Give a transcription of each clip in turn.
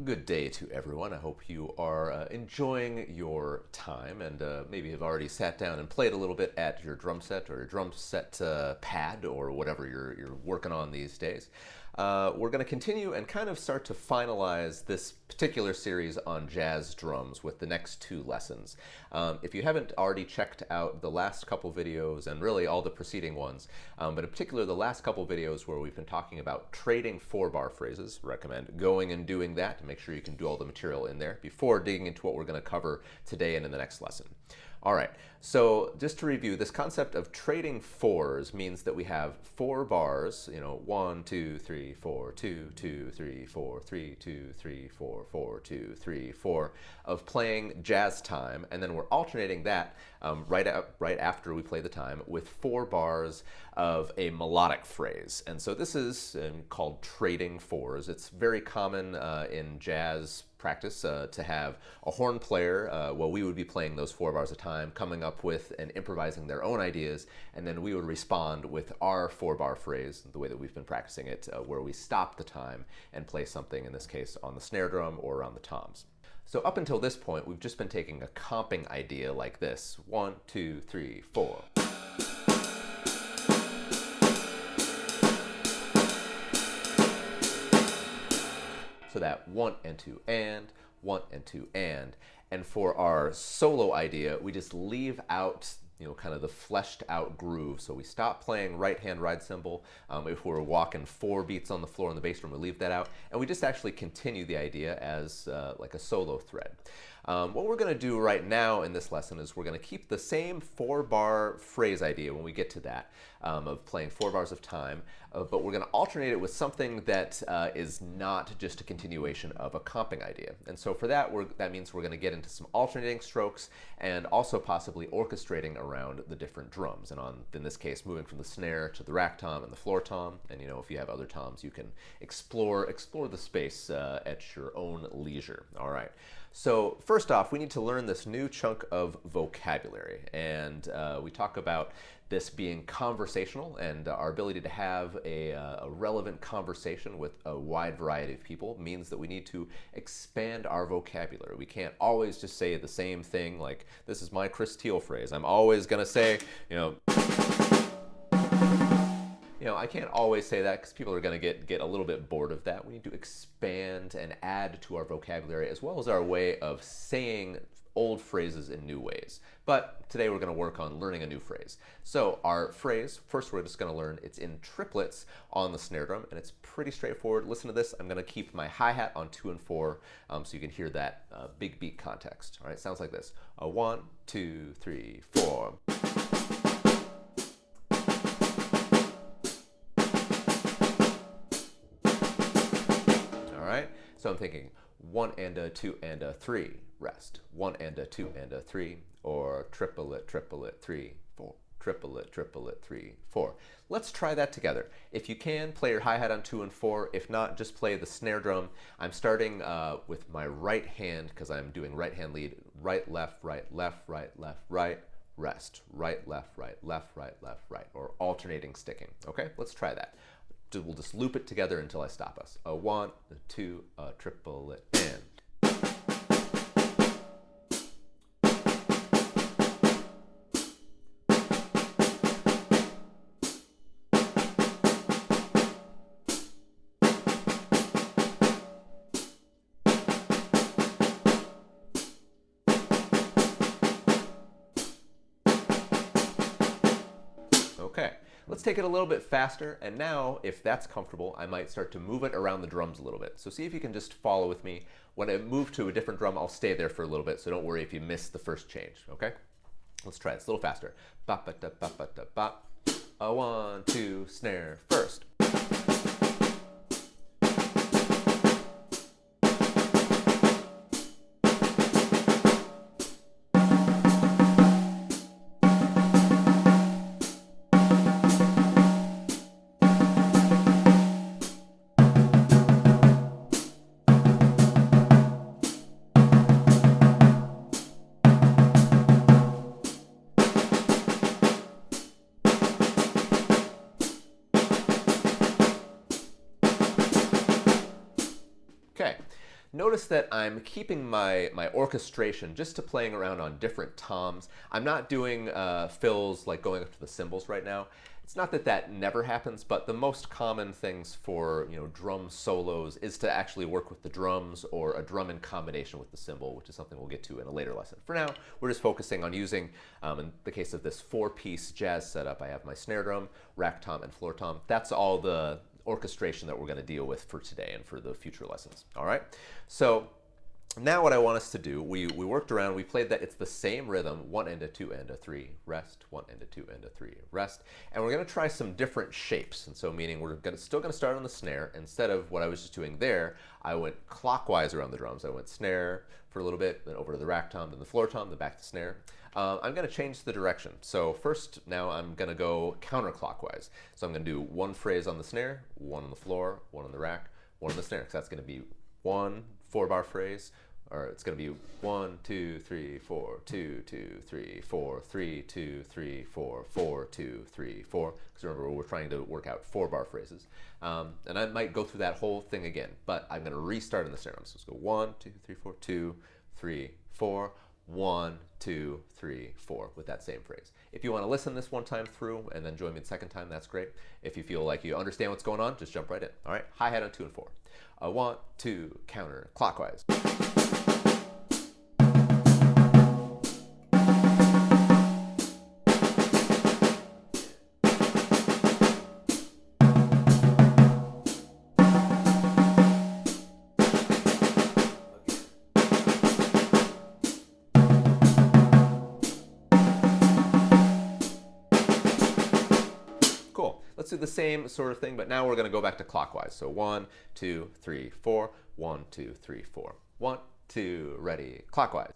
Good day to everyone. I hope you are enjoying your time and maybe have already sat down and played a little bit at your drum set or your drum set pad or whatever you're working on these days. We're going to continue and kind of start to finalize this particular series on jazz drums with the next two lessons. If you haven't already checked out the last couple videos and really all the preceding ones, but in particular the last couple videos where we've been talking about trading 4-bar phrases, recommend going and doing that to make sure you can do all the material in there before digging into what we're going to cover today and in the next lesson. All right, so just to review, this concept of trading fours means that we have 4 bars, 1, 2, 3, 4, 2, 2, 3, 4, 3, 2, 3, 4, 4, 2, 3, 4, of playing jazz time, and then we're alternating that right after we play the time with 4 bars of a melodic phrase. And so this is called trading fours. It's very common in jazz practice to have a horn player, we would be playing those 4 bars at a time, coming up with and improvising their own ideas, and then we would respond with our 4-bar phrase, the way that we've been practicing it, where we stop the time and play something, in this case on the snare drum or on the toms. So up until this point, we've just been taking a comping idea like this: 1, 2, 3, 4. So that 1 and 2 and 1 and 2 and for our solo idea, we just leave out kind of the fleshed out groove. So we stop playing right hand ride cymbal. If we're walking 4 beats on the floor in the bass drum, we leave that out, and we just actually continue the idea as like a solo thread. What we're going to do right now in this lesson is we're going to keep the same 4-bar phrase idea when we get to that, of playing 4 bars of time, but we're going to alternate it with something that is not just a continuation of a comping idea. And so for that, that means we're going to get into some alternating strokes and also possibly orchestrating around the different drums. And in this case, moving from the snare to the rack tom and the floor tom. And if you have other toms, you can explore the space at your own leisure. All right. So first off, we need to learn this new chunk of vocabulary, and we talk about this being conversational, and our ability to have a relevant conversation with a wide variety of people means that we need to expand our vocabulary. We can't always just say the same thing, like, this is my Chris Teal phrase. I'm always going to say, I can't always say that because people are going to get a little bit bored of that. We need to expand and add to our vocabulary as well as our way of saying old phrases in new ways. But today we're going to work on learning a new phrase. So our phrase, first we're just going to learn, it's in triplets on the snare drum, and it's pretty straightforward. Listen to this. I'm going to keep my hi-hat on 2 and 4 so you can hear that big beat context. All right, sounds like this. 1, 2, 3, 4. So I'm thinking 1 and a 2 and a 3, rest. 1 and a 2 and a 3, or triplet, 3, 4. Triplet, 3, 4. Let's try that together. If you can, play your hi-hat on 2 and 4. If not, just play the snare drum. I'm starting with my right hand because I'm doing right hand lead. Right, left, right, left, right, left, right, rest. Right, left, right, left, right, left, right, or alternating sticking. Okay, let's try that. We'll just loop it together until I stop us. 1, 2, triplet, and. Okay. Let's take it a little bit faster, and now, if that's comfortable, I might start to move it around the drums a little bit. So see if you can just follow with me. When I move to a different drum, I'll stay there for a little bit, so don't worry if you miss the first change, okay? Let's try this a little faster. Ba ba da ba ba da ba. 1, 2, snare first. Notice that I'm keeping my orchestration just to playing around on different toms. I'm not doing fills like going up to the cymbals right now. It's not that that never happens, but the most common things for drum solos is to actually work with the drums or a drum in combination with the cymbal, which is something we'll get to in a later lesson. For now, we're just focusing on using, in the case of this 4-piece jazz setup, I have my snare drum, rack tom, and floor tom. That's all the orchestration that we're going to deal with for today and for the future lessons. All right, so now what I want us to do, we worked around, we played that it's the same rhythm, 1 and a 2 and a 3, rest, 1 and a 2 and a 3, rest, and we're going to try some different shapes. And so meaning we're still going to start on the snare. Instead of what I was just doing there, I went clockwise around the drums. I went snare for a little bit, then over to the rack tom, then the floor tom, then back to snare. I'm going to change the direction. So first, now I'm going to go counterclockwise. So I'm going to do 1 phrase on the snare, 1 on the floor, 1 on the rack, 1 on the snare, because that's going to be 1 4-bar phrase, or it's going to be 1 2 3 4 2 2 3 4 3 2 3 4 4 2 3 4. Because remember, we're trying to work out 4-bar phrases, and I might go through that whole thing again, but I'm going to restart in the snare. So let's go 1 2 3 4 2 3 4 1 2 3 4 with that same phrase. If you want to listen this one time through and then join me the second time, that's great. If you feel like you understand what's going on, just jump right in. All right, hi-hat on 2 and 4. 1 2 counter clockwise. Let's do the same sort of thing, but now we're going to go back to clockwise. So 1 2 3 4, 1 2 3 4, 1 2, ready, clockwise.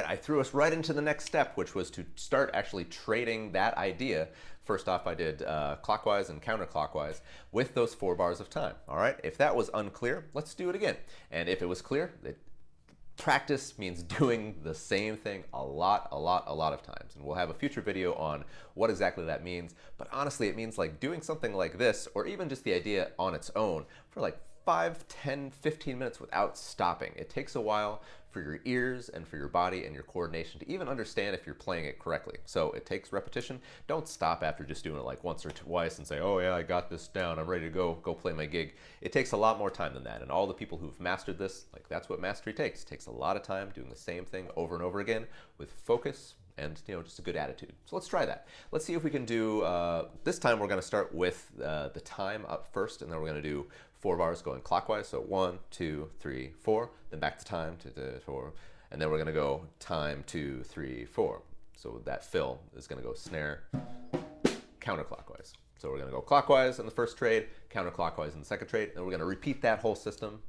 I threw us right into the next step, which was to start actually trading that idea. First off, I did clockwise and counterclockwise with those 4 bars of time. All right, if that was unclear, let's do it again. And if it was clear, practice means doing the same thing a lot of times. And we'll have a future video on what exactly that means. But honestly, it means like doing something like this, or even just the idea on its own for like 5, 10, 15 minutes without stopping. It takes a while for your ears and for your body and your coordination to even understand if you're playing it correctly. So it takes repetition. Don't stop after just doing it like once or twice and say, oh yeah, I got this down, I'm ready to go play my gig. It takes a lot more time than that. And all the people who've mastered this, like that's what mastery takes. It takes a lot of time doing the same thing over and over again with focus and just a good attitude. So let's try that. Let's see if we can do, this time we're gonna start with the time up first, and then we're gonna do 4 bars going clockwise. So 1 2 3 4, then back to time, 2 3 4, and then we're gonna go time 2 3 4. So that fill is gonna go snare, counterclockwise. So we're gonna go clockwise in the first trade, counterclockwise in the second trade, and we're gonna repeat that whole system,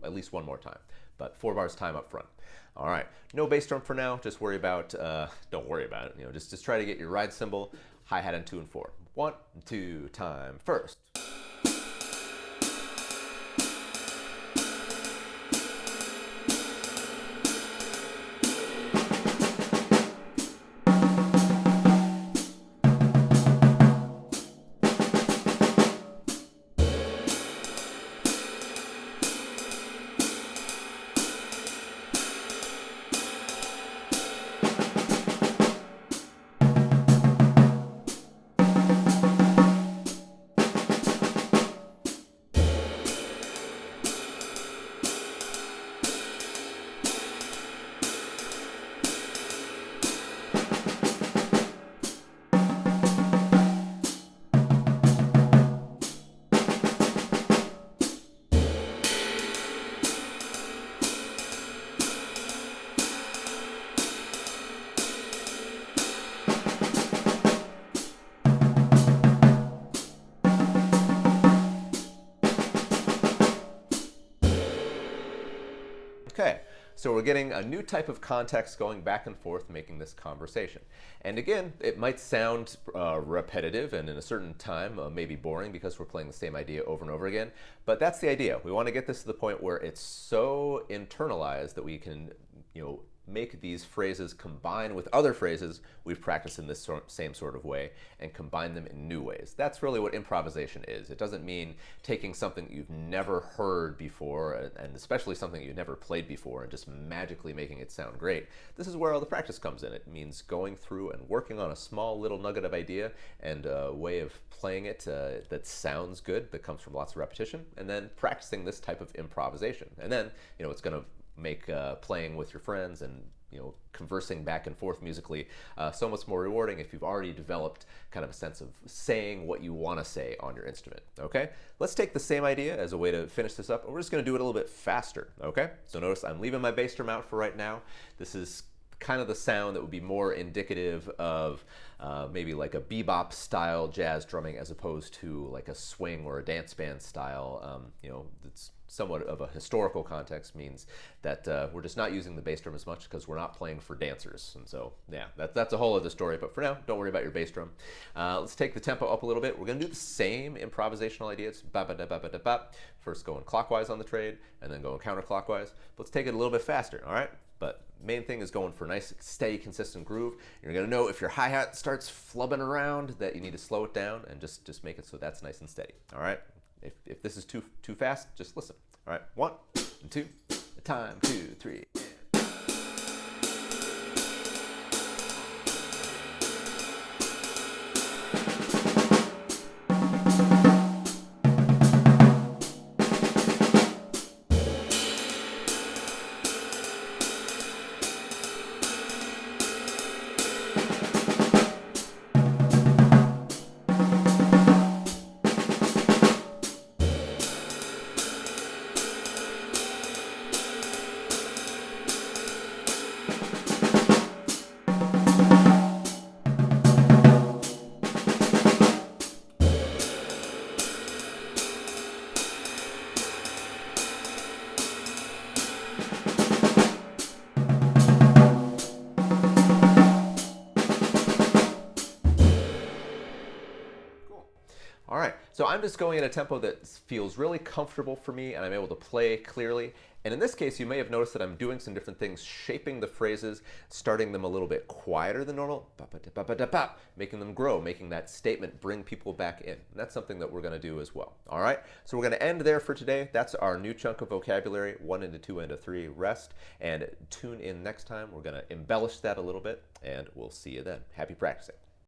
at least one more time. But 4 bars time up front. All right, no bass drum for now. Just worry about, don't worry about it. Just try to get your ride cymbal, hi-hat on 2 and 4. 1 2 time first. Okay, so we're getting a new type of context going back and forth, making this conversation. And again, it might sound repetitive and in a certain time maybe boring because we're playing the same idea over and over again, but that's the idea. We want to get this to the point where it's so internalized that we can, make these phrases combine with other phrases we've practiced in this same sort of way and combine them in new ways. That's really what improvisation is. It doesn't mean taking something you've never heard before, and especially something you've never played before, and just magically making it sound great. This is where all the practice comes in. It means going through and working on a small little nugget of idea and a way of playing it that sounds good, that comes from lots of repetition, and then practicing this type of improvisation. And then, it's going to make playing with your friends and conversing back and forth musically so much more rewarding if you've already developed kind of a sense of saying what you want to say on your instrument. Okay, let's take the same idea as a way to finish this up, and we're just going to do it a little bit faster. Okay, so notice I'm leaving my bass drum out for right now. This is kind of the sound that would be more indicative of maybe like a bebop style jazz drumming as opposed to like a swing or a dance band style. It's somewhat of a historical context, means that we're just not using the bass drum as much because we're not playing for dancers. And so, yeah, that's a whole other story. But for now, don't worry about your bass drum. Let's take the tempo up a little bit. We're going to do the same improvisational idea. It's ba-ba-da-ba-ba-da-ba. First going clockwise on the trade and then going counterclockwise. But let's take it a little bit faster, all right? But main thing is going for a nice, steady, consistent groove. You're going to know if your hi-hat starts flubbing around that you need to slow it down and just make it so that's nice and steady, all right? If this is too fast, just listen. All right, 1 and 2, time 2, 3. All right, so I'm just going at a tempo that feels really comfortable for me and I'm able to play clearly. And in this case, you may have noticed that I'm doing some different things, shaping the phrases, starting them a little bit quieter than normal, making them grow, making that statement bring people back in. And that's something that we're going to do as well. All right, so we're going to end there for today. That's our new chunk of vocabulary, 1 into 2 into 3, rest. And tune in next time. We're going to embellish that a little bit, and we'll see you then. Happy practicing.